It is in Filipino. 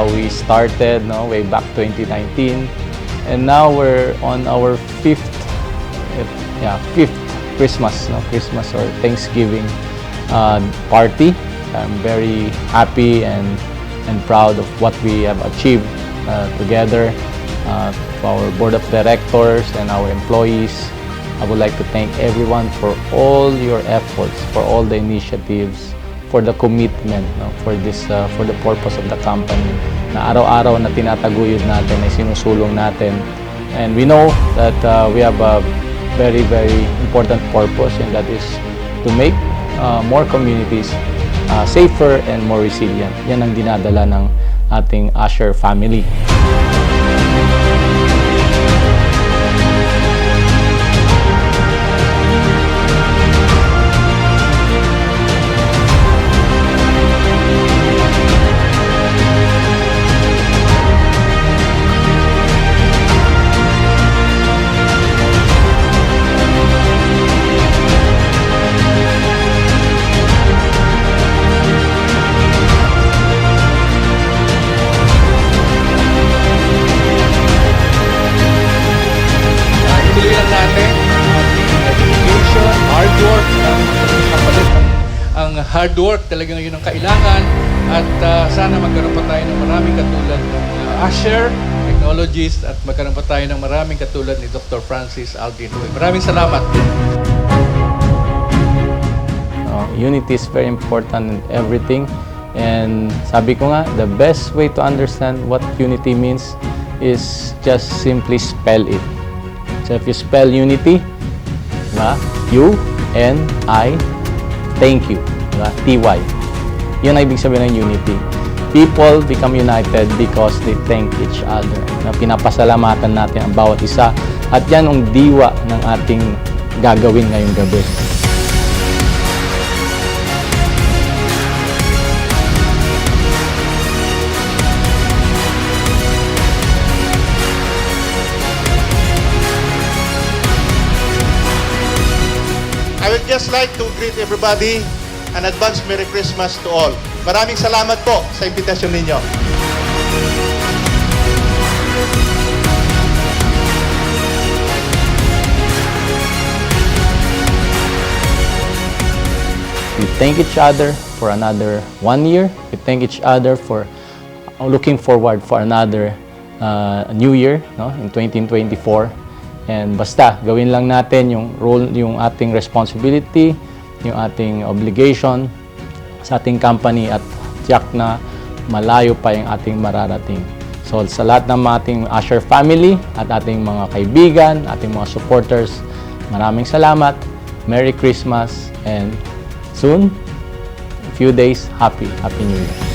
how we started, no, way back 2019. And now we're on our fifth Christmas, no, Christmas or Thanksgiving party. I'm very happy and proud of what we have achieved together. To our board of directors and our employees, I would like to thank everyone for all your efforts, for all the initiatives, for the commitment, no, for the purpose of the company, na araw-araw na tinataguyod natin, ay sinusulong natin. And we know that we have a very, very important purpose, and that is to make more communities safer and more resilient. Yan ang dinadala ng ating USHER family. Ang hard work talaga ngayon ang kailangan, at sana magkaroon pa tayo ng maraming katulad ng USHER technologies, at magkaroon pa tayo ng maraming katulad ni Dr. Francis Aldrin. Maraming salamat. Unity is very important in everything, and sabi ko nga, the best way to understand what unity means is just simply spell it. So if you spell unity, U-N-I, thank you, T-Y. Yun ang ibig sabihin ng unity. People become united because they thank each other. Pinapasalamatan natin ang bawat isa, at yan ang diwa ng ating gagawin ngayong gabi. I would just like to greet everybody and advance Merry Christmas to all. Maraming salamat po sa imbitasyon ninyo. We thank each other for another 1 year. We thank each other for looking forward for another new year, no, in 2024. And basta gawin lang natin yung role, yung ating responsibility, yung ating obligation sa ating company, at tiyak na malayo pa yung ating mararating. So sa lahat ng ating USHER family at ating mga kaibigan, ating mga supporters, maraming salamat. Merry Christmas, and soon, a few days, Happy New Year.